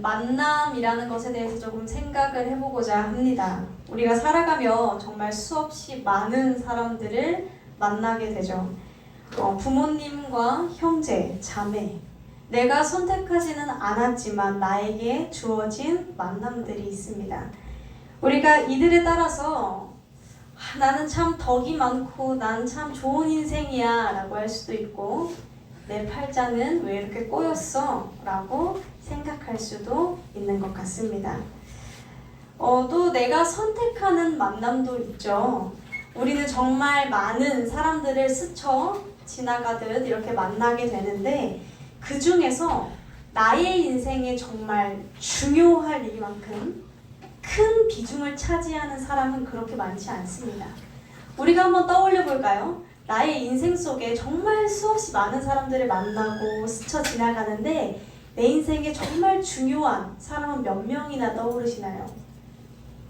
만남이라는 것에 대해서 조금 생각을 해보고자 합니다. 우리가 살아가며 정말 수없이 많은 사람들을 만나게 되죠. 부모님과 형제, 자매, 내가 선택하지는 않았지만 나에게 주어진 만남들이 있습니다. 우리가 이들에 따라서 나는 참 덕이 많고 난 참 좋은 인생이야 라고 할 수도 있고, 내 팔자는 왜 이렇게 꼬였어? 라고 생각할 수도 있는 것 같습니다. 또 내가 선택하는 만남도 있죠. 우리는 정말 많은 사람들을 스쳐 지나가듯 이렇게 만나게 되는데, 그 중에서 나의 인생에 정말 중요할 일만큼 큰 비중을 차지하는 사람은 그렇게 많지 않습니다. 우리가 한번 떠올려 볼까요? 나의 인생 속에 정말 수없이 많은 사람들을 만나고 스쳐 지나가는데, 내 인생에 정말 중요한 사람은 몇 명이나 떠오르시나요?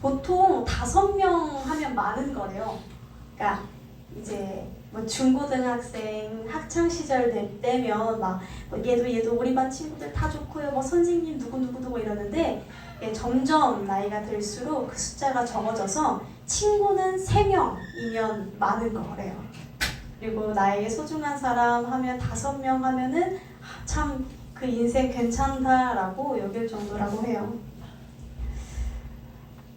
보통 5명 하면 많은 거래요. 그러니까 이제 뭐 중고등학생 학창 시절 때면 막 얘도 우리 반 친구들 다 좋고요, 뭐 선생님 누구누구도 뭐 이러는데, 점점 나이가 들수록 그 숫자가 적어져서 친구는 3명이면 많은 거래요. 그리고 나에게 소중한 사람 하면 5명 하면은 참 그 인생 괜찮다라고 여길 정도라고 해요.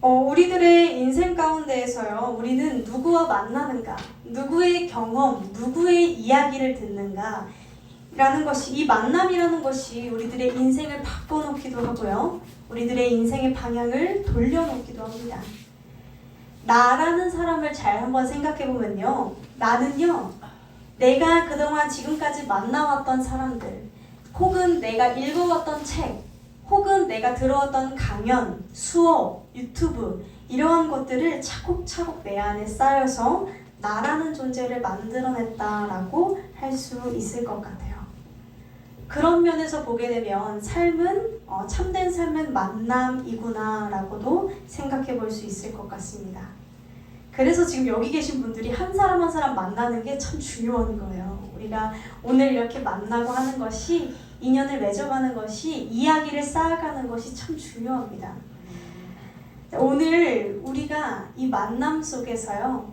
우리들의 인생 가운데에서요, 우리는 누구와 만나는가, 누구의 경험, 누구의 이야기를 듣는가 라는 것이, 이 만남이라는 것이 우리들의 인생을 바꿔놓기도 하고요, 우리들의 인생의 방향을 돌려놓기도 합니다. 나라는 사람을 잘 한번 생각해보면요, 나는요, 내가 그동안 지금까지 만나왔던 사람들, 혹은 내가 읽어왔던 책, 혹은 내가 들어왔던 강연, 수업, 유튜브, 이러한 것들을 차곡차곡 내 안에 쌓여서 나라는 존재를 만들어냈다라고 할 수 있을 것 같아요. 그런 면에서 보게 되면 삶은, 참된 삶은 만남이구나 라고도 생각해 볼 수 있을 것 같습니다. 그래서 지금 여기 계신 분들이 한 사람 한 사람 만나는 게 참 중요한 거예요. 우리가 오늘 이렇게 만나고 하는 것이, 인연을 맺어가는 것이, 이야기를 쌓아가는 것이 참 중요합니다. 오늘 우리가 이 만남 속에서요,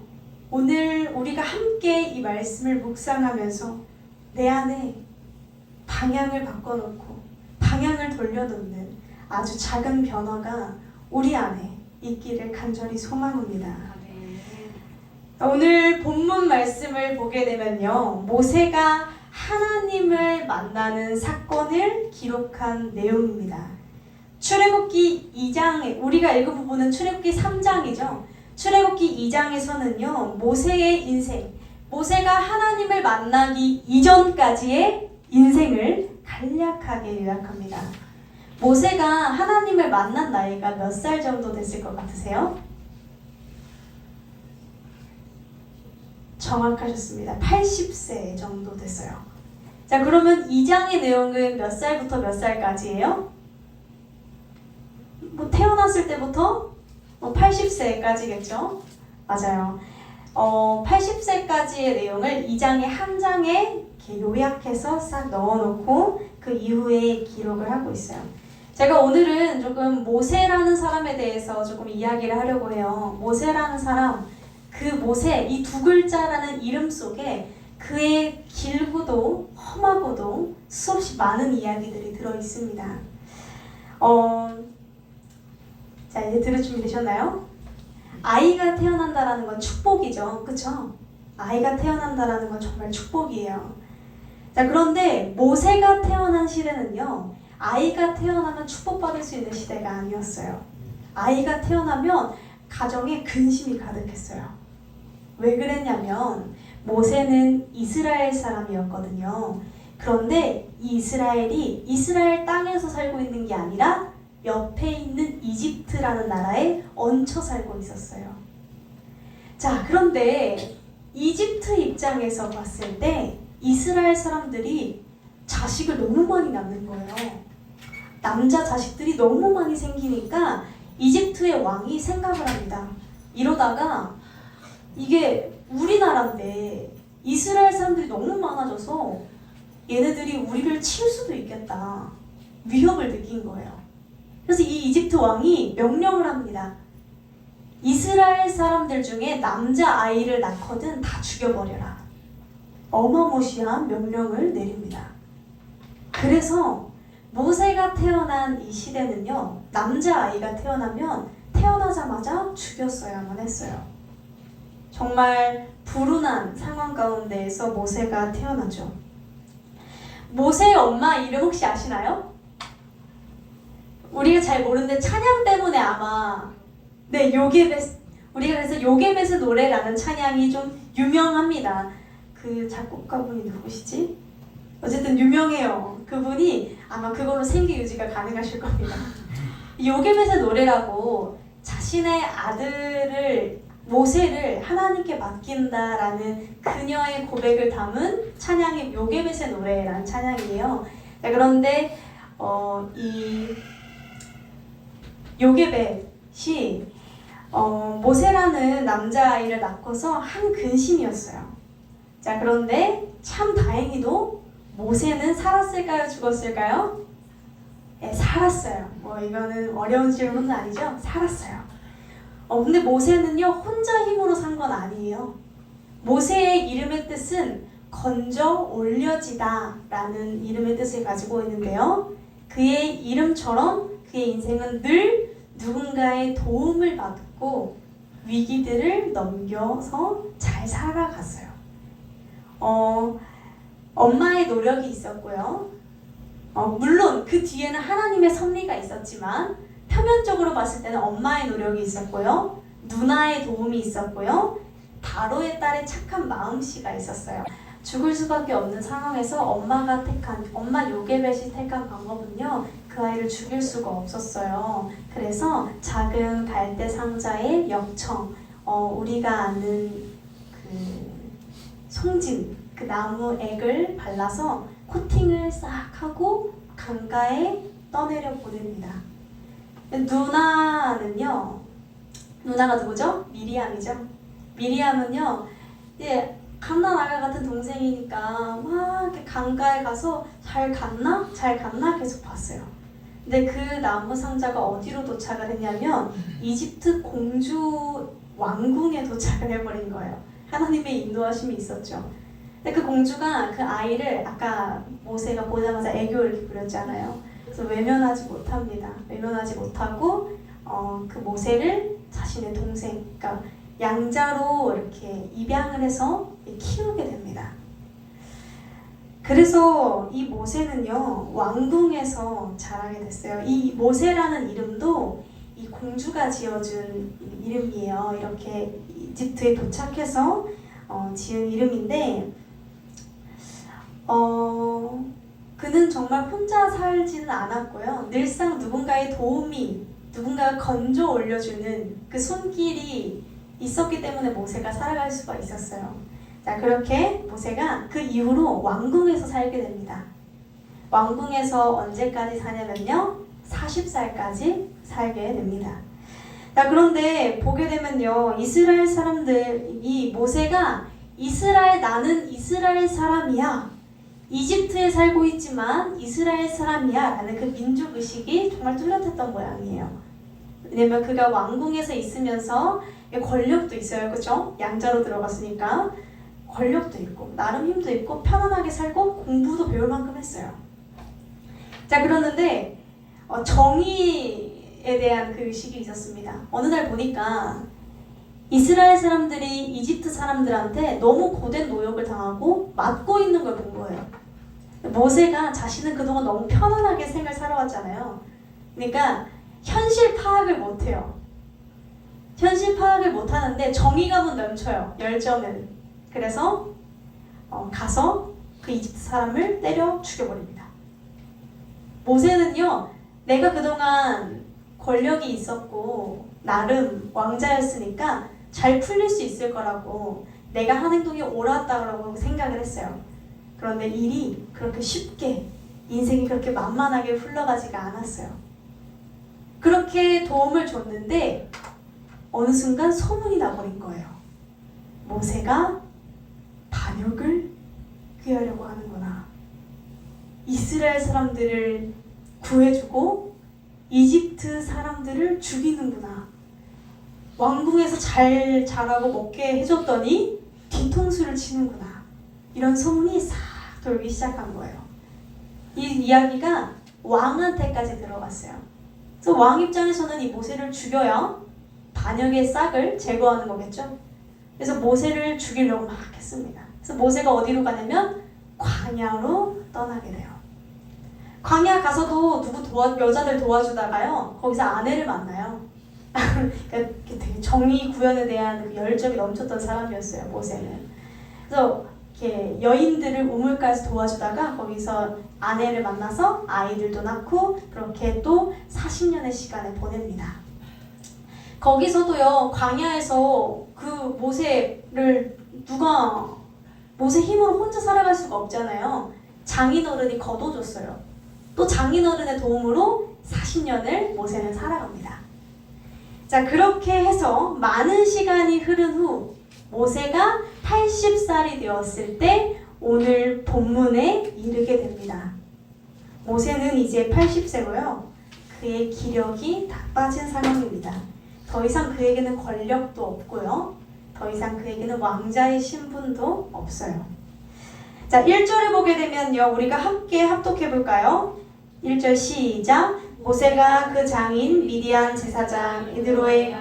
오늘 우리가 함께 이 말씀을 묵상하면서 내 안에 방향을 바꿔놓고 방향을 돌려놓는 아주 작은 변화가 우리 안에 있기를 간절히 소망합니다. 오늘 본문 말씀을 보게 되면요, 모세가 하나님을 만나는 사건을 기록한 내용입니다. 출애굽기 2장에, 우리가 읽은 부분은 출애굽기 3장이죠. 출애굽기 2장에서는요, 모세의 인생, 모세가 하나님을 만나기 이전까지의 인생을 간략하게 요약합니다. 모세가 하나님을 만난 나이가 몇 살 정도 됐을 것 같으세요? 정확하셨습니다. 80세 정도 됐어요. 자, 그러면 2장의 내용은 몇 살부터 몇 살까지예요? 뭐 태어났을 때부터 80세까지겠죠? 맞아요. 80세까지의 내용을 2장의 한 장에 이렇게 요약해서 싹 넣어놓고 그 이후에 기록을 하고 있어요. 제가 오늘은 조금 모세라는 사람에 대해서 조금 이야기를 하려고 해요. 모세라는 사람, 그 모세, 이 두 글자라는 이름 속에 그의 길고도 험하고도 수없이 많은 이야기들이 들어있습니다. 자, 이제 들을 준비 되셨나요? 아이가 태어난다라는 건 축복이죠. 그쵸? 아이가 태어난다라는 건 정말 축복이에요. 자, 그런데 모세가 태어난 시대는요, 아이가 태어나면 축복받을 수 있는 시대가 아니었어요. 아이가 태어나면 가정에 근심이 가득했어요. 왜 그랬냐면 모세는 이스라엘 사람이었거든요. 그런데 이 이스라엘이 이스라엘 땅에서 살고 있는 게 아니라 옆에 있는 이집트라는 나라에 얹혀 살고 있었어요. 자, 그런데 이집트 입장에서 봤을 때 이스라엘 사람들이 자식을 너무 많이 낳는 거예요. 남자 자식들이 너무 많이 생기니까 이집트의 왕이 생각을 합니다. 이러다가 이게 우리나라인데 이스라엘 사람들이 너무 많아져서 얘네들이 우리를 칠 수도 있겠다. 위협을 느낀 거예요. 그래서 이 이집트 왕이 명령을 합니다. 이스라엘 사람들 중에 남자아이를 낳거든 다 죽여버려라. 어마무시한 명령을 내립니다. 그래서 모세가 태어난 이 시대는요, 남자아이가 태어나면 태어나자마자 죽였어야만 했어요. 정말 불운한 상황 가운데에서 모세가 태어나죠. 모세의 엄마 이름 혹시 아시나요? 우리가 잘 모르는데 찬양 때문에 아마 요게벳, 우리가 그래서 요게벳의 노래라는 찬양이 좀 유명합니다. 그 작곡가분이 누구시지? 어쨌든 유명해요. 그분이 아마 그걸로 생계 유지가 가능하실 겁니다. 요게벳의 노래라고 자신의 아들을 모세를 하나님께 맡긴다라는 그녀의 고백을 담은 찬양이 요게벳의 노래라는 찬양이에요. 자, 그런데 이 요게벳이 모세라는 남자아이를 낳고서 한 근심이었어요. 자, 그런데 참 다행히도 모세는 살았을까요? 죽었을까요? 네, 살았어요. 이거는 어려운 질문은 아니죠? 살았어요. 근데 모세는요, 혼자 힘으로 산 건 아니에요. 모세의 이름의 뜻은 건져 올려지다 라는 이름의 뜻을 가지고 있는데요. 그의 이름처럼 그의 인생은 늘 누군가의 도움을 받고 위기들을 넘겨서 잘 살아갔어요. 엄마의 노력이 있었고요. 물론 그 뒤에는 하나님의 섭리가 있었지만 표면적으로 봤을 때는 엄마의 노력이 있었고요. 누나의 도움이 있었고요. 바로의 딸의 착한 마음씨가 있었어요. 죽을 수밖에 없는 상황에서 엄마 요게벳이 택한 방법은요, 그 아이를 죽일 수가 없었어요. 그래서 작은 갈대 상자에 역청, 우리가 아는 그 송진, 그 나무 액을 발라서 코팅을 싹 하고 강가에 떠내려 보냅니다. 누나가 누구죠? 미리암이죠. 미리암은요, 이제 갓난 아가 같은 동생이니까 막 이렇게 강가에 가서 잘 갔나 계속 봤어요. 근데 그 나무 상자가 어디로 도착을 했냐면 이집트 공주 왕궁에 도착을 해버린 거예요. 하나님의 인도하심이 있었죠. 근데 그 공주가 그 아이를 아까 모세가 보자마자 애교 이렇게 부렸잖아요. 그래서 외면하지 못합니다. 외면하지 못하고 그 모세를 자신의 동생, 그러니까 양자로 이렇게 입양을 해서 키우게 됩니다. 그래서 이 모세는요, 왕궁에서 자라게 됐어요. 이 모세라는 이름도 이 공주가 지어준 이름이에요. 이렇게 이집트에 도착해서 지은 이름인데, 그는 정말 혼자 살지는 않았고요. 늘상 누군가의 도움이, 누군가가 건져 올려주는 그 손길이 있었기 때문에 모세가 살아갈 수가 있었어요. 자, 그렇게 모세가 그 이후로 왕궁에서 살게 됩니다. 왕궁에서 언제까지 사냐면요, 40살까지 살게 됩니다. 자, 그런데 보게 되면요, 이스라엘 사람들, 이 모세가 나는 이스라엘 사람이야, 이집트에 살고 있지만 이스라엘 사람이야 라는 그 민족의식이 정말 뚜렷했던 모양이에요. 왜냐면 그가 왕궁에서 있으면서 권력도 있어요. 그죠? 양자로 들어갔으니까 권력도 있고 나름 힘도 있고 편안하게 살고 공부도 배울 만큼 했어요. 자, 그러는데 정의에 대한 그 의식이 있었습니다. 어느 날 보니까 이스라엘 사람들이 이집트 사람들한테 너무 고된 노역을 당하고 맞고 있는 걸 본 거예요. 모세가 자신은 그동안 너무 편안하게 생을 살아왔잖아요. 그러니까 현실 파악을 못해요. 현실 파악을 못하는데 정의감은 넘쳐요. 열정은. 그래서 가서 그 이집트 사람을 때려 죽여버립니다. 모세는요, 내가 그동안 권력이 있었고 나름 왕자였으니까 잘 풀릴 수 있을 거라고, 내가 한 행동이 옳았다고 생각을 했어요. 그런데 일이 그렇게 쉽게 인생이 그렇게 만만하게 흘러가지가 않았어요. 그렇게 도움을 줬는데 어느 순간 소문이 나버린 거예요. 모세가 반역을 꾀하려고 하는구나. 이스라엘 사람들을 구해주고 이집트 사람들을 죽이는구나. 왕궁에서 잘 자라고 먹게 해줬더니 뒤통수를 치는구나. 이런 소문이 싹 돌기 시작한 거예요. 이 이야기가 왕한테까지 들어갔어요. 그래서 왕 입장에서는 이 모세를 죽여야 반역의 싹을 제거하는 거겠죠. 그래서 모세를 죽이려고 막 했습니다. 그래서 모세가 어디로 가냐면 광야로 떠나게 돼요. 광야 가서도 여자들 도와주다가요, 거기서 아내를 만나요. 그러니까 되게 정의 구현에 대한 그 열정이 넘쳤던 사람이었어요, 모세는. 그래서 이렇게 여인들을 우물가에서 도와주다가 거기서 아내를 만나서 아이들도 낳고 그렇게 또 40년의 시간을 보냅니다. 거기서도요, 광야에서 그 모세를 모세 힘으로 혼자 살아갈 수가 없잖아요. 장인어른이 거둬줬어요. 또 장인어른의 도움으로 40년을 모세는 살아갑니다. 자, 그렇게 해서 많은 시간이 흐른 후 모세가 80살이 되었을 때 오늘 본문에 이르게 됩니다. 모세는 이제 80세고요. 그의 기력이 다 빠진 상황입니다. 더 이상 그에게는 권력도 없고요. 더 이상 그에게는 왕자의 신분도 없어요. 자, 1절을 보게 되면요, 우리가 함께 합독해 볼까요? 1절 시작. 모세가 그 장인 미디안 제사장 이드로의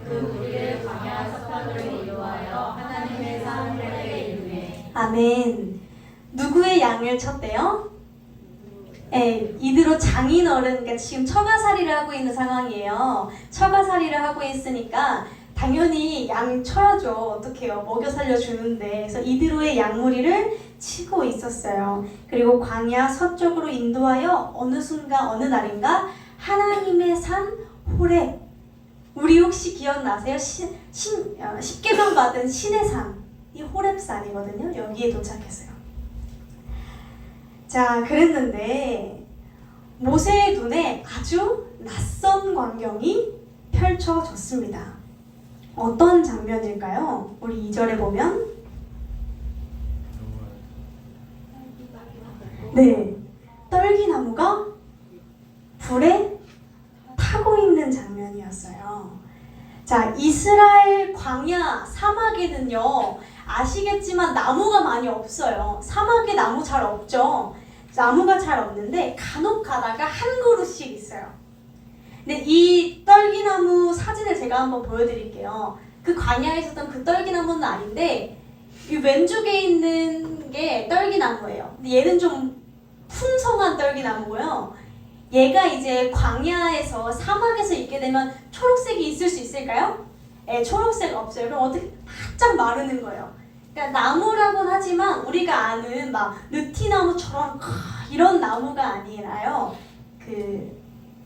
그 무리를 광야 석방으로 인도하여 하나님의 산 호렙에 이르매. 아멘. 누구의 양을 쳤대요? 이드로 장인어른, 그러니까 지금 처가살이를 하고 있는 상황이에요. 처가살이를 하고 있으니까 당연히 양 쳐야죠. 어떡해요. 먹여 살려주는데. 그래서 이드로의 양무리를 치고 있었어요. 그리고 광야 서쪽으로 인도하여 어느 순간 어느 날인가 하나님의 산 호렙. 우리 혹시 기억나세요? 십계명 받은 신의 산. 이 호렙산이거든요. 여기에 도착했어요. 자, 그랬는데 모세의 눈에 아주 낯선 광경이 펼쳐졌습니다. 어떤 장면일까요? 우리 2절에 보면 네, 떨기나무가 불에 타고 있는 장면이었어요. 자, 이스라엘 광야 사막에는요, 아시겠지만 나무가 많이 없어요. 사막에 나무 잘 없죠. 나무가 잘 없는데 간혹 가다가 한 그루씩 있어요. 근데 이 떨기나무 사진을 제가 한번 보여드릴게요. 그 광야에 있었던 그 떨기나무는 아닌데 이 왼쪽에 있는 게 떨기나무예요. 근데 얘는 좀 풍성한 떨기나무고요. 얘가 이제 광야에서 사막에서 있게 되면 초록색이 있을 수 있을까요? 네, 초록색 없어요. 그럼 어떻게 바짝 마르는 거예요. 그러니까 나무라고는 하지만 우리가 아는 막 느티나무처럼 이런 나무가 아니라요.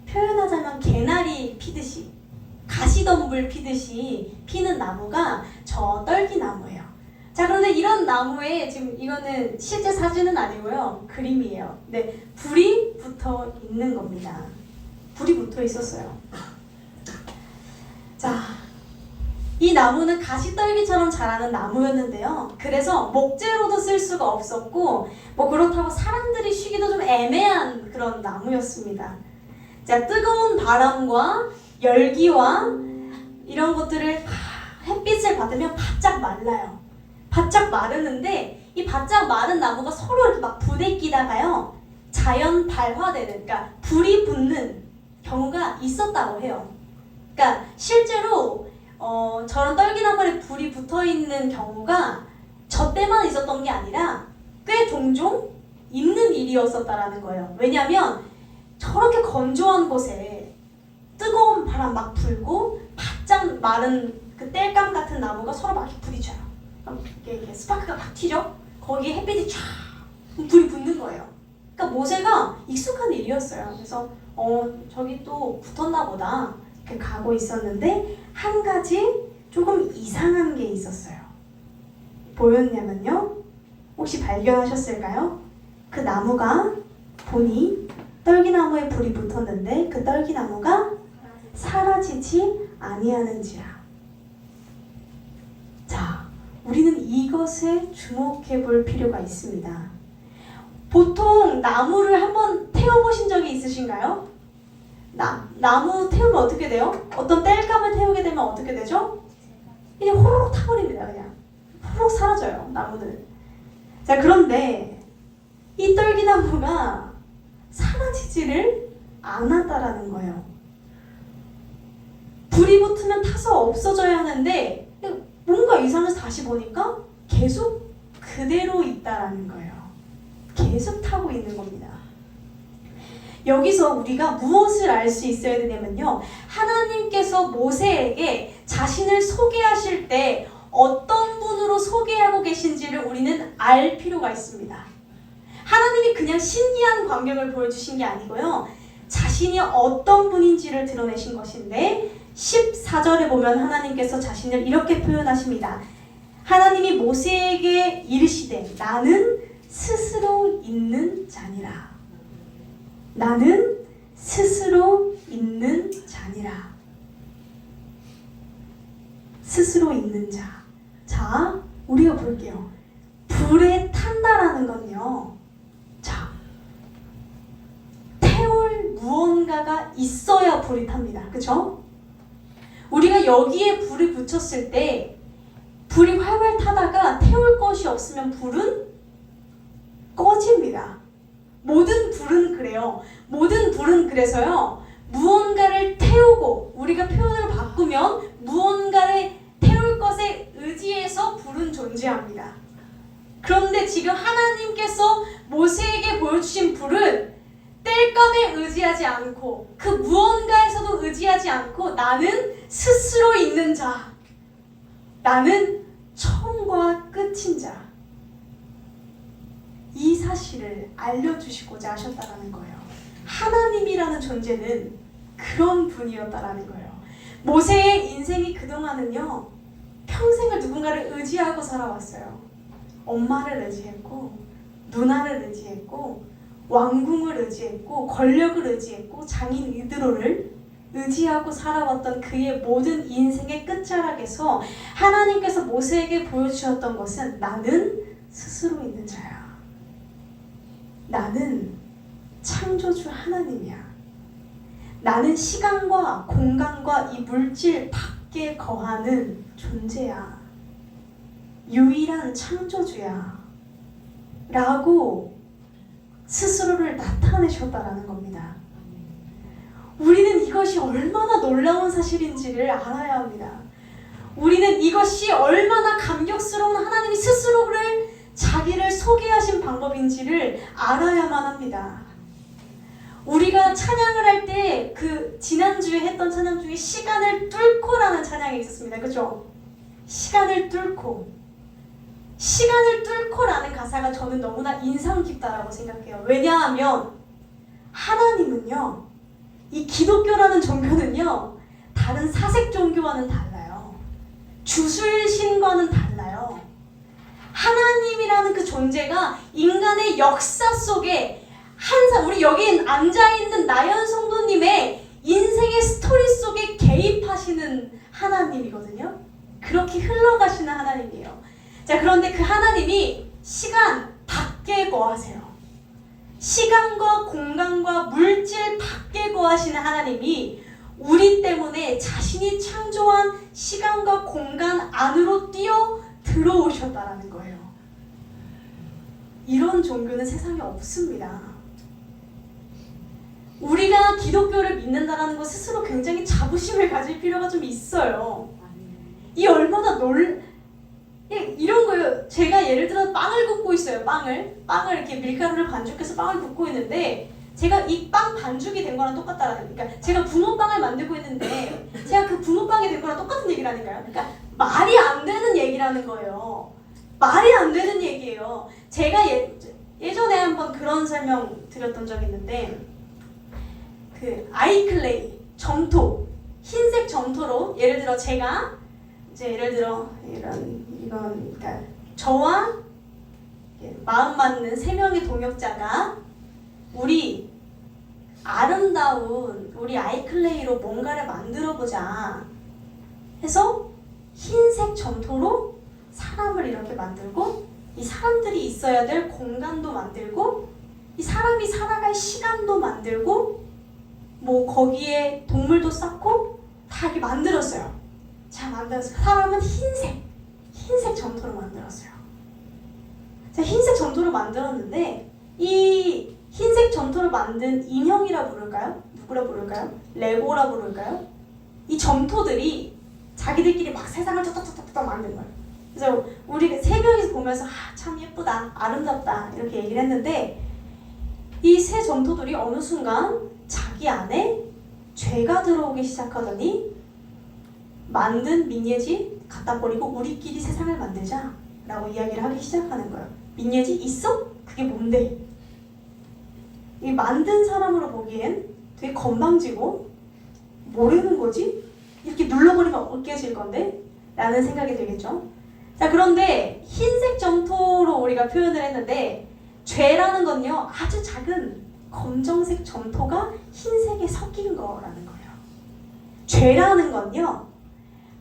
표현하자면 개나리 피듯이, 가시덤불 피듯이 피는 나무가 저 떨기나무예요. 자, 그런데 이런 나무에 지금 이거는 실제 사진은 아니고요. 그림이에요. 네, 불이 붙어 있는 겁니다. 불이 붙어 있었어요. 자, 이 나무는 가시떨기처럼 자라는 나무였는데요. 그래서 목재로도 쓸 수가 없었고 뭐 그렇다고 사람들이 쉬기도 좀 애매한 그런 나무였습니다. 자, 뜨거운 바람과 열기와 이런 것들을 햇빛을 받으면 바짝 말라요. 바짝 마르는데 이 바짝 마른 나무가 서로 이렇게 막 부대끼다가요, 자연 발화되는, 그러니까 불이 붙는 경우가 있었다고 해요. 그러니까 실제로 저런 떨기나무에 불이 붙어있는 경우가 저 때만 있었던 게 아니라 꽤 종종 있는 일이었었다라는 거예요. 왜냐하면 저렇게 건조한 곳에 뜨거운 바람 막 불고 바짝 마른 그 땔감 같은 나무가 서로 막 부딪혀요. 이게 스파크가 막 튀죠? 거기에 햇빛이 쫙 불이 붙는 거예요. 그러니까 모세가 익숙한 일이었어요. 그래서 저기 또 붙었나 보다 이렇게 가고 있었는데 한 가지 조금 이상한 게 있었어요. 뭐였냐면요, 혹시 발견하셨을까요? 그 나무가 보니 떨기나무에 불이 붙었는데 그 떨기나무가 사라지지 아니하는지라. 자, 우리는 이것에 주목해 볼 필요가 있습니다. 보통 나무를 한번 태워보신 적이 있으신가요? 나무 태우면 어떻게 돼요? 어떤 땔감을 태우게 되면 어떻게 되죠? 그냥 호로록 타버립니다. 그냥 호로록 사라져요, 나무는. 자, 그런데 이 떨기나무가 사라지지를 않았다라는 거예요. 불이 붙으면 타서 없어져야 하는데 뭔가 이상해서 다시 보니까 계속 그대로 있다라는 거예요. 계속 타고 있는 겁니다. 여기서 우리가 무엇을 알 수 있어야 되냐면요, 하나님께서 모세에게 자신을 소개하실 때 어떤 분으로 소개하고 계신지를 우리는 알 필요가 있습니다. 하나님이 그냥 신기한 광경을 보여주신 게 아니고요, 자신이 어떤 분인지를 드러내신 것인데 14절에 보면 하나님께서 자신을 이렇게 표현하십니다. 하나님이 모세에게 이르시되 나는 스스로 있는 자니라. 나는 스스로 있는 자니라. 스스로 있는 자. 자, 우리가 볼게요. 불에 탄다라는 건요, 자, 태울 무언가가 있어야 불이 탑니다. 그쵸? 우리가 여기에 불이 붙였을 때 불이 활활 타다가 태울 것이 없으면 불은 꺼집니다. 모든 불은 그래요. 모든 불은 그래서요, 무언가를 태우고, 우리가 표현을 바꾸면 무언가를 태울 것에 의지해서 불은 존재합니다. 그런데 지금 하나님께서 모세에게 보여주신 불은 땔감에 의지하지 않고 그 무언가에서도 의지하지 않고 나는 스스로 있는 자, 나는 처음과 끝인 자, 이 사실을 알려주시고자 하셨다라는 거예요. 하나님이라는 존재는 그런 분이었다라는 거예요. 모세의 인생이 그동안은요, 평생을 누군가를 의지하고 살아왔어요. 엄마를 의지했고, 누나를 의지했고, 왕궁을 의지했고, 권력을 의지했고, 장인 이드로를 의지하고 살아왔던 그의 모든 인생의 끝자락에서 하나님께서 모세에게 보여주셨던 것은 나는 스스로 있는 자야. 나는 창조주 하나님이야. 나는 시간과 공간과 이 물질 밖에 거하는 존재야. 유일한 창조주야. 라고 스스로를 나타내셨다라는 겁니다. 우리는 이것이 얼마나 놀라운 사실인지를 알아야 합니다. 우리는 이것이 얼마나 감격스러운 하나님이 스스로를 자기를 소개하신 방법인지를 알아야만 합니다. 우리가 찬양을 할 때 그 지난주에 했던 찬양 중에 시간을 뚫고라는 찬양이 있었습니다. 그죠? 시간을 뚫고. 시간을 뚫고라는 가사가 저는 너무나 인상 깊다라고 생각해요. 왜냐하면 하나님은요, 이 기독교라는 종교는요, 다른 사색 종교와는 달라요. 주술신과는 달라요. 하나님이라는 그 존재가 인간의 역사 속에 우리 여기 앉아있는 나연 성도님의 인생의 스토리 속에 개입하시는 하나님이거든요. 그렇게 흘러가시는 하나님이에요. 자, 그런데 그 하나님이 시간 밖에 거하세요. 시간과 공간과 물질 밖에 거하시는 하나님이 우리 때문에 자신이 창조한 시간과 공간 안으로 뛰어 들어오셨다라는 거예요. 이런 종교는 세상에 없습니다. 우리가 기독교를 믿는다는 것 스스로 굉장히 자부심을 가질 필요가 좀 있어요. 이 얼마나 이런 거요. 제가 예를 들어 빵을 굽고 있어요. 빵을 이렇게 밀가루를 반죽해서 빵을 굽고 있는데 제가 이 빵 반죽이 된 거랑 똑같다라는, 그러니까 제가 붕어빵을 만들고 있는데 제가 그 붕어빵이 된 거랑 똑같은 얘기라니까요. 그러니까 말이 안 되는 얘기라는 거예요. 말이 안 되는 얘기예요. 제가 예전에 한번 그런 설명 드렸던 적이 있는데, 그 아이클레이 점토, 흰색 점토로, 예를 들어 제가 이제 예를 들어 이건 그러니까 저와 마음 맞는 세 명의 동역자가 우리 아름다운 우리 아이클레이로 뭔가를 만들어보자 해서 흰색 점토로 사람을 이렇게 만들고 이 사람들이 있어야 될 공간도 만들고 이 사람이 살아갈 시간도 만들고 뭐 거기에 동물도 쌓고 다 이렇게 만들었어요. 자, 만들었어요. 사람은 흰색 점토로 만들었어요. 자, 흰색 점토로 만들었는데 이 흰색 점토를 만든 인형이라 부를까요? 누구라 부를까요? 레고라 부를까요? 이 점토들이 자기들끼리 막 세상을 탁탁탁탁 만든 거예요. 그래서 우리 세 명이서 보면서 참 예쁘다, 아름답다 이렇게 얘기를 했는데 이 세 점토들이 어느 순간 자기 안에 죄가 들어오기 시작하더니 만든 민예지 갖다 버리고 우리끼리 세상을 만들자 라고 이야기를 하기 시작하는 거예요. 민예지 있어? 그게 뭔데? 이 만든 사람으로 보기엔 되게 건방지고 모르는 거지? 이렇게 눌러버리면 어깨질 건데? 라는 생각이 들겠죠. 자, 그런데 흰색 점토로 우리가 표현을 했는데 죄라는 건요 아주 작은 검정색 점토가 흰색에 섞인 거라는 거예요. 죄라는 건요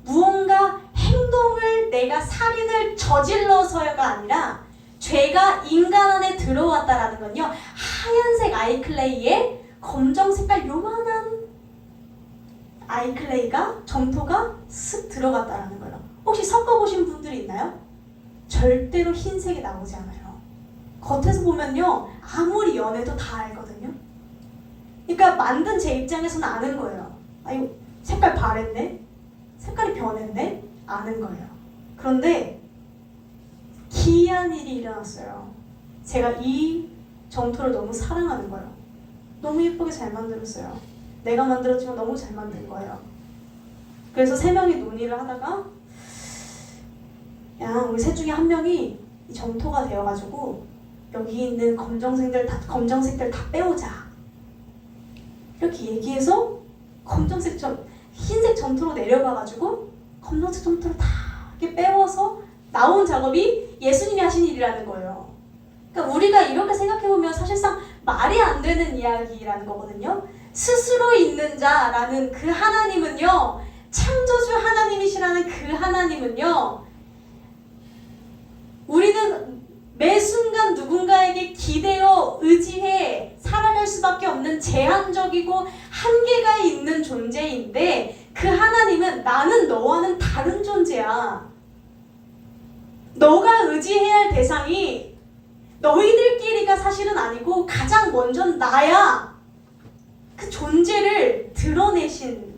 무언가 행동을 내가 살인을 저질러서가 아니라 죄가 인간 안에 들어왔다라는 건요 하얀색 아이클레이에 검정 색깔 요만한 아이클레이가 점토가 쓱 들어갔다라는 거예요. 혹시 섞어보신 분들이 있나요? 절대로 흰색이 나오지 않아요. 겉에서 보면요 아무리 연해도 다 알거든요. 그러니까 만든 제 입장에서는 아는 거예요. 아 이거 색깔 바랬네? 색깔이 변했네? 아는 거예요. 그런데 기이한 일이 일어났어요. 제가 이 점토를 너무 사랑하는 거예요. 너무 예쁘게 잘 만들었어요. 내가 만들었지만 너무 잘 만든 거예요. 그래서 세 명이 논의를 하다가 야 우리 셋 중에 한 명이 이 점토가 되어가지고 여기 있는 검정색들 다 빼오자 이렇게 얘기해서 흰색 점토로 내려가가지고 검정색 점토를 다 이렇게 빼워서 나온 작업이 예수님이 하신 일이라는 거예요. 그러니까 우리가 이렇게 생각해보면 사실상 말이 안 되는 이야기라는 거거든요. 스스로 있는 자라는 그 하나님은요 창조주 하나님이시라는 그 하나님은요 우리는 매 순간 누군가에게 기대어 의지해 살아갈 수밖에 없는 제한적이고 한계가 있는 존재인데 그 하나님은 나는 너와는 다른 존재야. 너가 의지해야 할 대상이 너희들끼리가 사실은 아니고 가장 먼저 나야. 그 존재를 드러내신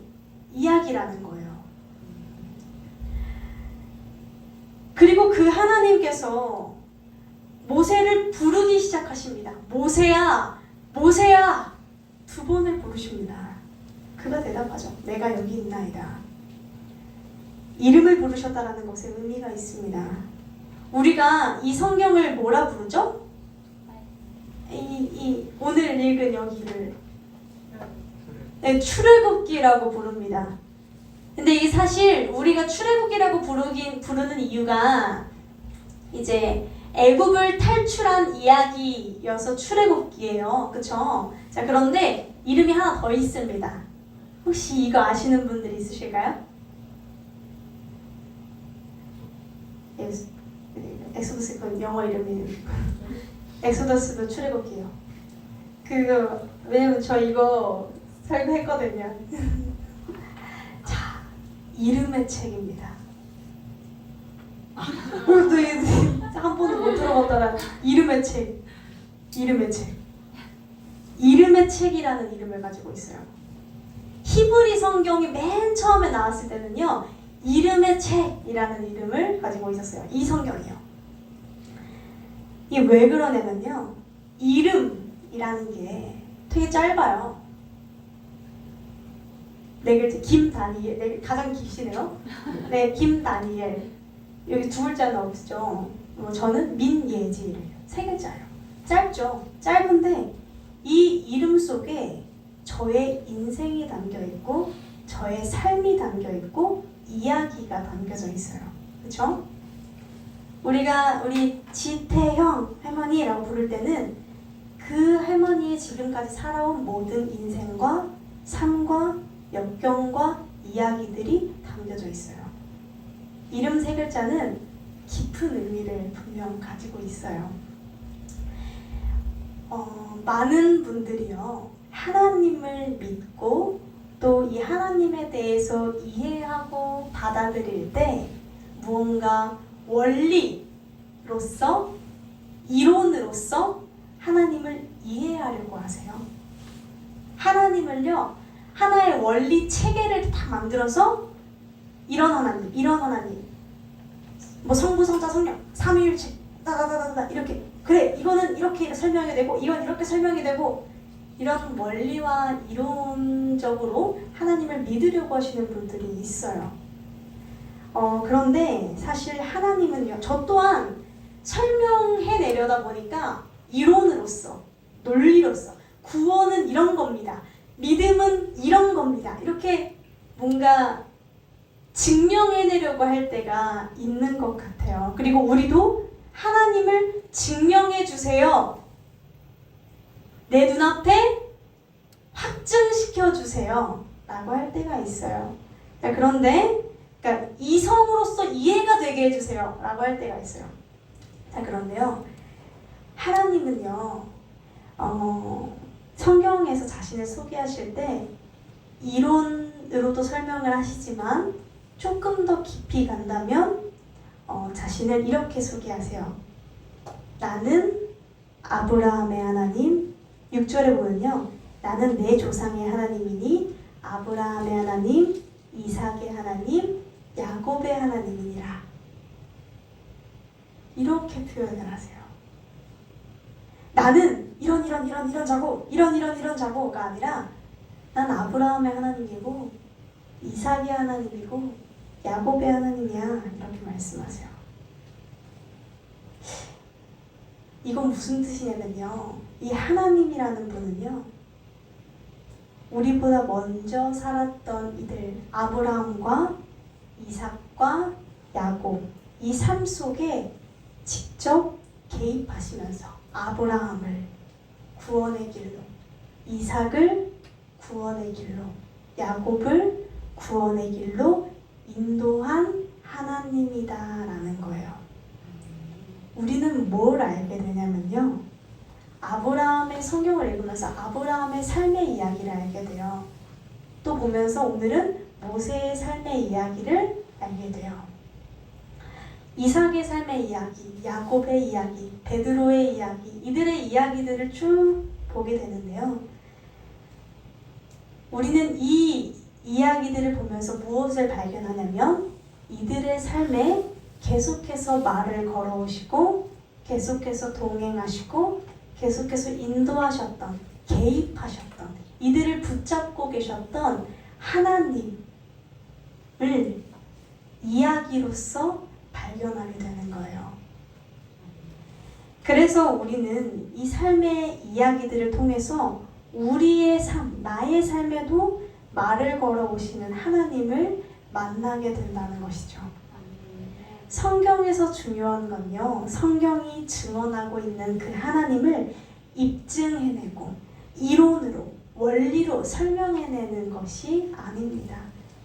이야기라는 거예요. 그리고 그 하나님께서 모세를 부르기 시작하십니다. 모세야, 모세야 두 번을 부르십니다. 그가 대답하죠. 내가 여기 있나이다. 이름을 부르셨다라는 것에 의미가 있습니다. 우리가 이 성경을 뭐라 부르죠? 오늘 읽은 여기를 네, 출애굽기라고 부릅니다. 근데 이 사실 우리가 출애굽기라고 부르는 이유가 이제 애굽을 탈출한 이야기여서 출애굽기예요. 그쵸? 자, 그런데 이름이 하나 더 있습니다. 혹시 이거 아시는 분들 있으실까요? 엑소더스 그 영어 이름이 엑소더스도 출애굽기예요. 왜냐면 저 이거 설교했거든요. 자, 이름의 책입니다. 한 번도 못 들어봤다는 이름의 책. 이름의 책이라는 이름을 가지고 있어요. 히브리 성경이 맨 처음에 나왔을 때는요, 이름의 책이라는 이름을 가지고 있었어요. 이 성경이요. 이게 왜 그러냐면요, 이름이라는 게 되게 짧아요. 네 글자, 김다니엘. 네, 가장 기시네요. 네, 김다니엘. 여기 두 글자는 없죠. 저는 민예지예요. 세 글자예요. 짧죠. 짧은데 이 이름 속에 저의 인생이 담겨 있고 저의 삶이 담겨 있고 이야기가 담겨져 있어요. 그렇죠? 우리가 우리 지태형 할머니라고 부를 때는 그 할머니의 지금까지 살아온 모든 인생과 삶과 역경과 이야기들이 담겨져 있어요. 이름 세 글자는 깊은 의미를 분명 가지고 있어요. 많은 분들이요, 하나님을 믿고 또 이 하나님에 대해서 이해하고 받아들일 때 무언가 원리로서, 이론으로서 하나님을 이해하려고 하세요. 하나님을요, 하나의 원리 체계를 다 만들어서 이런 하나님, 뭐 성부, 성자, 성령, 삼위일체, 다다다다다 이렇게, 그래 이거는 이렇게 설명이 되고 이건 이렇게 설명이 되고, 이런 원리와 이론적으로 하나님을 믿으려고 하시는 분들이 있어요. 그런데 사실 하나님은요, 저 또한 설명해 내려다 보니까 이론으로서, 논리로서 구원은 이런 겁니다, 믿음은 이런 겁니다, 이렇게 뭔가 증명해내려고 할 때가 있는 것 같아요. 그리고 우리도 하나님을 증명해주세요, 내 눈앞에 확증시켜주세요 라고 할 때가 있어요. 그런데 그러니까 이성으로서 이해가 되게 해주세요 라고 할 때가 있어요. 그런데요, 하나님은요, 성경에서 자신을 소개하실 때 이론으로도 설명을 하시지만 조금 더 깊이 간다면 자신을 이렇게 소개하세요. 나는 아브라함의 하나님, 6절에 보면요, 나는 내 조상의 하나님이니 아브라함의 하나님, 이삭의 하나님, 야곱의 하나님이니라. 이렇게 표현을 하세요. 나는 이런 자고 이런 자고가 아니라 난 아브라함의 하나님이고 이삭의 하나님이고 야곱의 하나님이야, 이렇게 말씀하세요. 이건 무슨 뜻이냐면요, 이 하나님이라는 분은요, 우리보다 먼저 살았던 이들 아브라함과 이삭과 야곱, 이 삶 속에 직접 개입하시면서 아브라함을 구원의 길로, 이삭을 구원의 길로, 야곱을 구원의 길로 인도한 하나님이다라는 거예요. 우리는 뭘 알게 되냐면요, 아브라함의 성경을 읽으면서 아브라함의 삶의 이야기를 알게 돼요. 또 보면서 오늘은 모세의 삶의 이야기를 알게 돼요. 이삭의 삶의 이야기, 야곱의 이야기, 베드로의 이야기, 이들의 이야기들을 쭉 보게 되는데요, 우리는 이 이야기들을 보면서 무엇을 발견하냐면 이들의 삶에 계속해서 말을 걸어오시고 계속해서 동행하시고 계속해서 인도하셨던, 개입하셨던, 이들을 붙잡고 계셨던 하나님을 이야기로서 발견하게 되는 거예요. 그래서 우리는 이 삶의 이야기들을 통해서 우리의 삶, 나의 삶에도 말을 걸어오시는 하나님을 만나게 된다는 것이죠. 성경에서 중요한 건요, 성경이 증언하고 있는 그 하나님을 입증해내고 이론으로, 원리로 설명해내는 것이 아닙니다.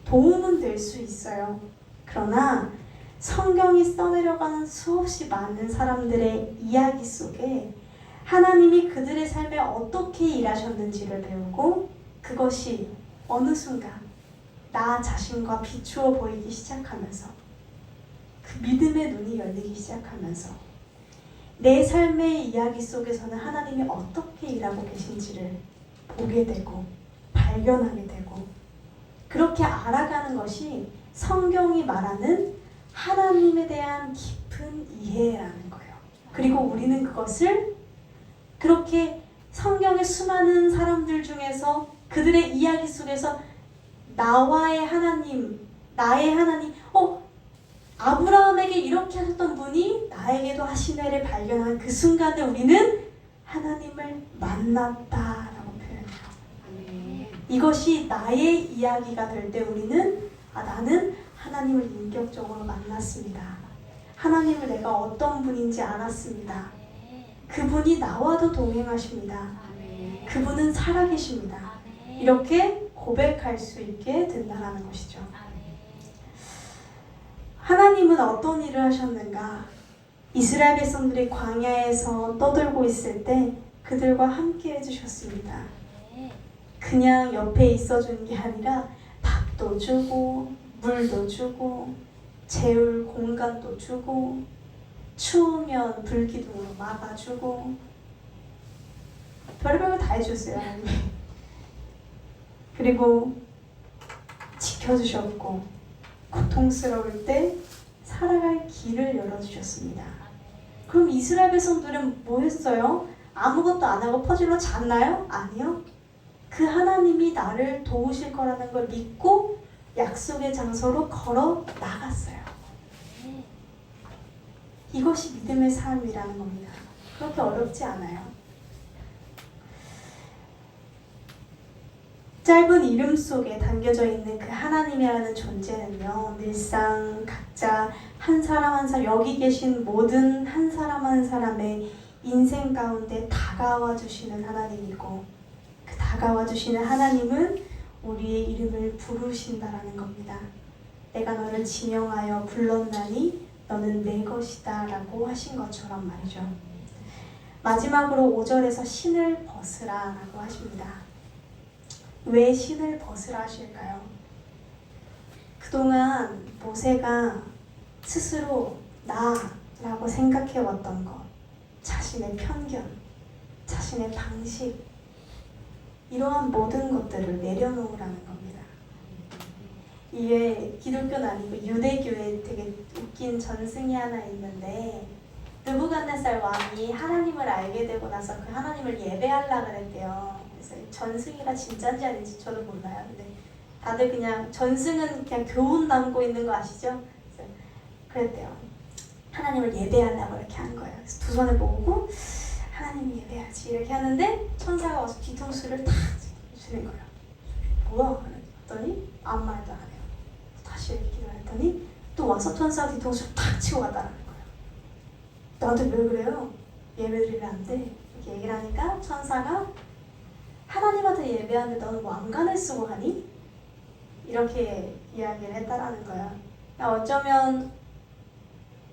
도움은 될 수 있어요. 그러나 성경이 써내려가는 수없이 많은 사람들의 이야기 속에 하나님이 그들의 삶에 어떻게 일하셨는지를 배우고 그것이 어느 순간 나 자신과 비추어 보이기 시작하면서 그 믿음의 눈이 열리기 시작하면서 내 삶의 이야기 속에서는 하나님이 어떻게 일하고 계신지를 보게 되고 발견하게 되고 그렇게 알아가는 것이 성경이 말하는 하나님에 대한 깊은 이해라는 거예요. 그리고 우리는 그것을 그렇게 성경의 수많은 사람들 중에서 그들의 이야기 속에서 나와의 하나님, 나의 하나님, 아브라함에게 이렇게 하셨던 분이 나에게도 하시네를 발견한 그 순간에 우리는 하나님을 만났다라고 표현해요. 이것이 나의 이야기가 될 때 우리는 나는 하나님을 인격적으로 만났습니다. 하나님을 내가 어떤 분인지 알았습니다. 그분이 나와도 동행하십니다. 그분은 살아계십니다. 이렇게 고백할 수 있게 된다는 것이죠. 하나님은 어떤 일을 하셨는가? 이스라엘 백성들이 광야에서 떠들고 있을 때 그들과 함께 해주셨습니다. 그냥 옆에 있어주는 게 아니라 밥도 주고 물도 주고 재울 공간도 주고 추우면 불기둥으로 막아주고 별의별 거 다 해줬어요. 하나님이. 그리고 지켜주셨고 고통스러울 때 살아갈 길을 열어주셨습니다. 그럼 이스라엘 백성들은 뭐 했어요? 아무것도 안 하고 퍼질러 잤나요? 아니요. 그 하나님이 나를 도우실 거라는 걸 믿고 약속의 장소로 걸어 나갔어요. 이것이 믿음의 삶이라는 겁니다. 그렇게 어렵지 않아요. 짧은 이름 속에 담겨져 있는 그 하나님이라는 존재는요, 늘상 각자 한 사람 한 사람, 여기 계신 모든 한 사람 한 사람의 인생 가운데 다가와 주시는 하나님이고, 그 다가와 주시는 하나님은 우리의 이름을 부르신다라는 겁니다. 내가 너를 지명하여 불렀나니 너는 내 것이다 라고 하신 것처럼 말이죠. 마지막으로 5절에서 신을 벗으라 라고 하십니다. 왜 신을 벗으라 하실까요? 그동안 모세가 스스로 나라고 생각해왔던 것, 자신의 편견, 자신의 방식, 이러한 모든 것들을 내려놓으라는 겁니다. 이게 기독교는 아니고 유대교에 되게 웃긴 전승이 하나 있는데, 느부갓네살 왕이 하나님을 알게 되고 나서 그 하나님을 예배하려고 그랬대요. 그래서 전승이가 진짜인지 아닌지 저도 몰라요. 근데 다들 그냥 전승은 그냥 교훈 담고 있는 거 아시죠? 그래서 그랬대요. 하나님을 예배하려고 이렇게 한 거예요. 그래서 두 손을 모으고 하나님 예배하지 이렇게 하는데 천사가 와서 뒤통수를 탁 주는 거예요. 뭐야? 했더니 아무 말도 안 해요. 다시 이렇게 기도했더니 또 와서 천사가 뒤통수를 탁 치고 갔다는 거예요. 나한테 왜 그래요? 예배드리면 안 돼. 이렇게 얘기를 하니까 천사가 하나님한테 예배하는데 너는 왕관을 쓰고 하니? 이렇게 이야기를 했다라는 거야. 그러니까 어쩌면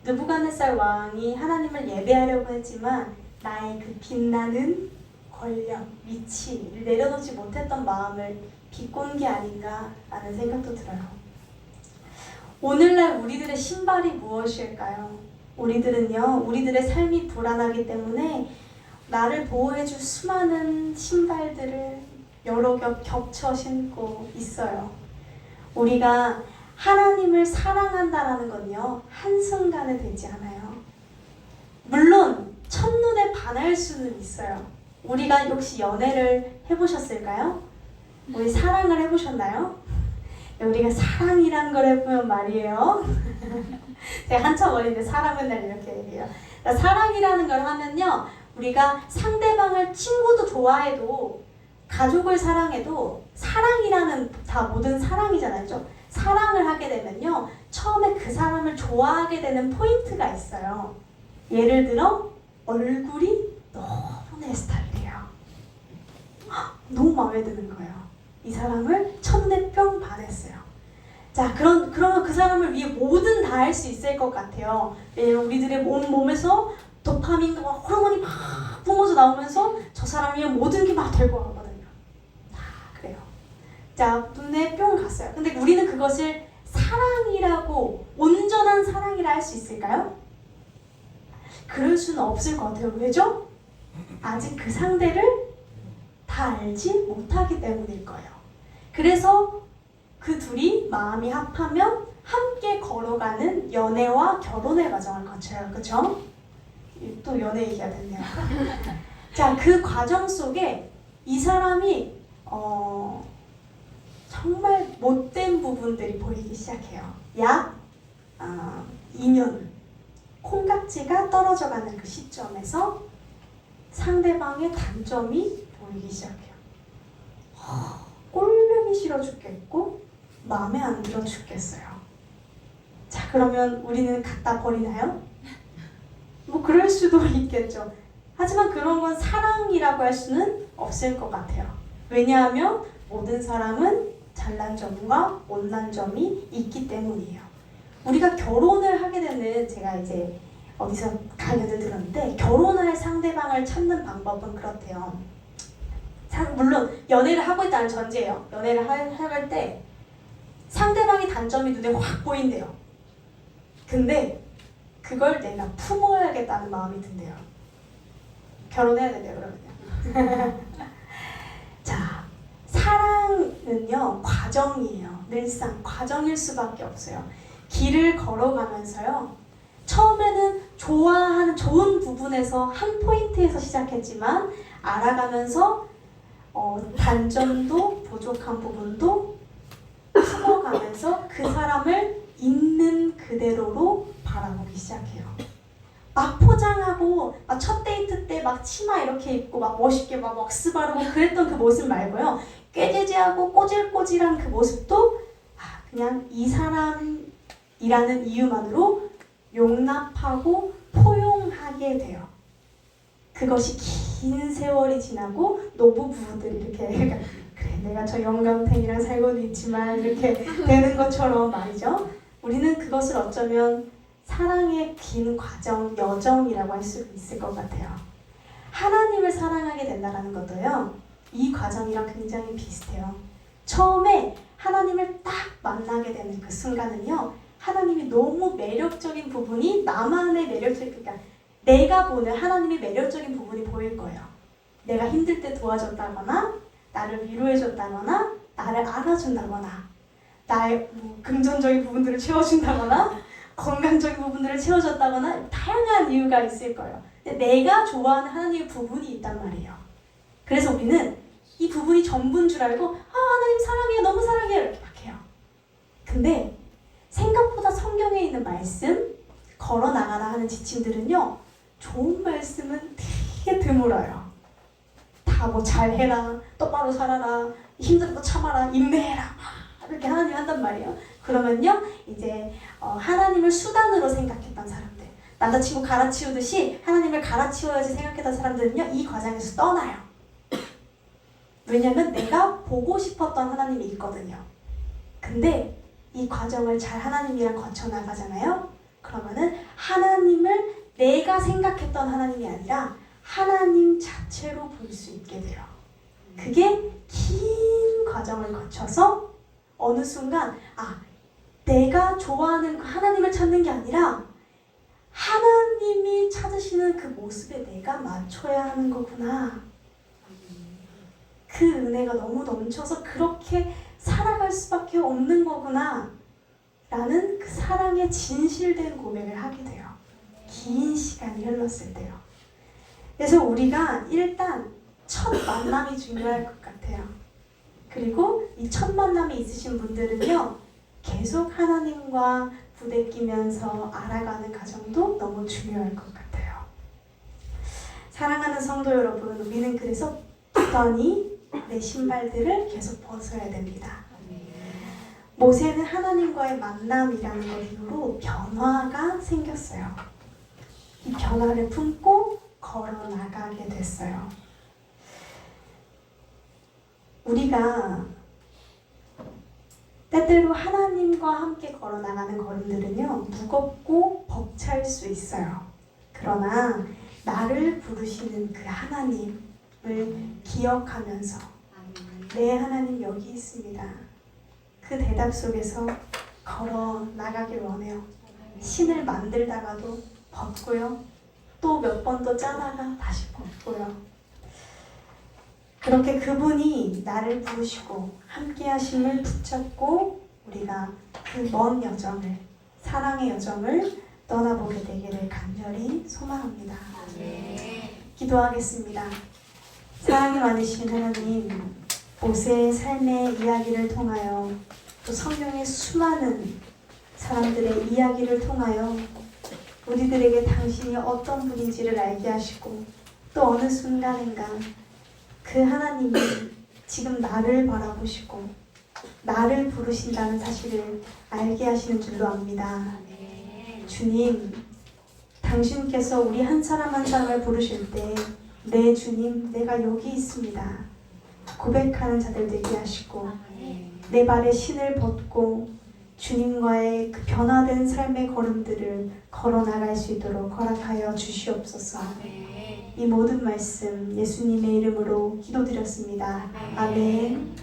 느부갓네살 왕이 하나님을 예배하려고 했지만 나의 그 빛나는 권력, 위치를 내려놓지 못했던 마음을 비꼰 게 아닌가라는 생각도 들어요. 오늘날 우리들의 신발이 무엇일까요? 우리들은요, 우리들의 삶이 불안하기 때문에 나를 보호해줄 수많은 신발들을 여러 겹 겹쳐 신고 있어요. 우리가 하나님을 사랑한다라는 건요, 한순간에 되지 않아요. 물론 첫눈에 반할 수는 있어요. 우리가 혹시 연애를 해보셨을까요? 우리 사랑을 해보셨나요? 우리가 사랑이란 걸 해보면 말이에요. 제가 한참 어린데 사랑 맨날 이렇게 얘기해요. 그러니까 사랑이라는 걸 하면요, 우리가 상대방을 친구도 좋아해도 가족을 사랑해도 사랑이라는 다 모든 사랑이잖아요. 사랑을 하게 되면요, 처음에 그 사람을 좋아하게 되는 포인트가 있어요. 예를 들어 얼굴이 너무 내 스타일이에요. 너무 마음에 드는 거예요. 이 사람을 첫눈에 뿅 반했어요. 자, 그러면 그 사람을 위해 뭐든 다 할 수 있을 것 같아요. 왜냐면 우리들의 몸에서 도파민과 호르몬이 막 뿜어져 나오면서 저 사람 위해 모든 게 막 될 것 같거든요. 다 그래요. 자, 눈에 뿅 갔어요. 근데 우리는 그것을 사랑이라고, 온전한 사랑이라 할 수 있을까요? 그럴 수는 없을 것 같아요. 왜죠? 아직 그 상대를 다 알지 못하기 때문일 거예요. 그래서 그 둘이 마음이 합하면 함께 걸어가는 연애와 결혼의 과정을 거쳐요. 그렇죠? 또 연애 얘기가 됐네요. 자, 그 과정 속에 이 사람이 정말 못된 부분들이 보이기 시작해요. 약 2년 콩깍지가 떨어져가는 그 시점에서 상대방의 단점이 보이기 시작해요. 꼴보기 싫어 죽겠고 마음에 안 들어 죽겠어요. 자, 그러면 우리는 갖다 버리나요? 뭐 그럴 수도 있겠죠. 하지만 그런 건 사랑이라고 할 수는 없을 것 같아요. 왜냐하면 모든 사람은 잘난 점과 못난 점이 있기 때문이에요. 우리가 결혼을 하게 되는, 제가 이제 어디서 강연을 들었는데, 결혼할 상대방을 찾는 방법은 그렇대요. 물론 연애를 하고 있다는 전제예요. 연애를 할 때 상대방의 단점이 눈에 확 보인대요. 근데 그걸 내가 품어야겠다는 마음이 든대요. 결혼해야 된대요, 그러면요. 자, 사랑은요, 과정이에요. 늘상 과정일 수밖에 없어요. 길을 걸어가면서요, 처음에는 좋아하는 좋은 부분에서 한 포인트에서 시작했지만 알아가면서 단점도 부족한 부분도 품어가면서 그 사람을 있는 그대로로 바라보기 시작해요. 막 포장하고 막 첫 데이트 때 막 치마 이렇게 입고 막 멋있게 막 왁스 바르고 그랬던 그 모습 말고요. 꾀죄죄하고 꼬질꼬질한 그 모습도 그냥 이 사람이라는 이유만으로 용납하고 포용하게 돼요. 그것이 긴 세월이 지나고 노부부들이 이렇게 그래 내가 저 영감탱이랑 살고는 있지만 이렇게 되는 것처럼 말이죠. 우리는 그것을 어쩌면 사랑의 긴 과정, 여정이라고 할 수 있을 것 같아요. 하나님을 사랑하게 된다는 것도요, 이 과정이랑 굉장히 비슷해요. 처음에 하나님을 딱 만나게 되는 그 순간은요, 하나님이 너무 매력적인 부분이 나만의 매력적인, 그러니까 내가 보는 하나님의 매력적인 부분이 보일 거예요. 내가 힘들 때 도와줬다거나, 나를 위로해줬다거나, 나를 알아준다거나, 나의 금전적인 부분들을 채워준다거나, 건강적인 부분들을 채워줬다거나, 다양한 이유가 있을 거예요. 근데 내가 좋아하는 하나님의 부분이 있단 말이에요. 그래서 우리는 이 부분이 전부인 줄 알고 하나님 사랑해요, 너무 사랑해요 이렇게 막 해요. 근데 생각보다 성경에 있는 말씀, 걸어나가라 하는 지침들은요, 좋은 말씀은 되게 드물어요. 다 뭐 잘해라, 똑바로 살아라, 힘든 거 참아라, 인내해라 이렇게 하나님 한단 말이에요. 그러면요, 이제 하나님을 수단으로 생각했던 사람들, 남자친구 갈아치우듯이 하나님을 갈아치워야지 생각했던 사람들은요, 이 과정에서 떠나요. 왜냐면 내가 보고 싶었던 하나님이 있거든요. 근데 이 과정을 잘 하나님이랑 거쳐나가잖아요. 그러면은 하나님을 내가 생각했던 하나님이 아니라 하나님 자체로 볼 수 있게 돼요. 그게 긴 과정을 거쳐서 어느 순간 내가 좋아하는 그 하나님을 찾는 게 아니라 하나님이 찾으시는 그 모습에 내가 맞춰야 하는 거구나. 그 은혜가 너무 넘쳐서 그렇게 살아갈 수밖에 없는 거구나 라는 그 사랑의 진실된 고백을 하게 돼요. 긴 시간이 흘렀을 때요. 그래서 우리가 일단 첫 만남이 중요할 것 같아요. 그리고 이 첫 만남이 있으신 분들은요, 계속 하나님과 부대끼면서 알아가는 과정도 너무 중요할 것 같아요. 사랑하는 성도 여러분, 우리는 그래서 굳건히 내 신발들을 계속 벗어야 됩니다. 모세는 하나님과의 만남이라는 것 이후로 변화가 생겼어요. 이 변화를 품고 걸어 나가게 됐어요. 우리가 때때로 하나님과 함께 걸어 나가는 걸음들은요, 무겁고 벅찰 수 있어요. 그러나 나를 부르시는 그 하나님을 기억하면서 내 하나님 여기 있습니다. 그 대답 속에서 걸어 나가길 원해요. 신을 만들다가도 벗고요. 또 몇 번 더 짜다가 다시 벗고요. 그렇게 그분이 나를 부르시고 함께 하심을 붙잡고 우리가 그 먼 여정을, 사랑의 여정을 떠나보게 되기를 간절히 소망합니다. 기도하겠습니다. 사랑이 많으신 하나님, 모세의 삶의 이야기를 통하여 또 성경의 수많은 사람들의 이야기를 통하여 우리들에게 당신이 어떤 분인지를 알게 하시고 또 어느 순간인가 그 하나님이 지금 나를 바라보시고 나를 부르신다는 사실을 알게 하시는 줄로 압니다. 주님, 당신께서 우리 한 사람 한 사람을 부르실 때 네 주님, 내가 여기 있습니다 고백하는 자들 되게 하시고 내 발에 신을 벗고 주님과의 그 변화된 삶의 걸음들을 걸어 나갈 수 있도록 허락하여 주시옵소서. 이 모든 말씀 예수님의 이름으로 기도드렸습니다. 아멘.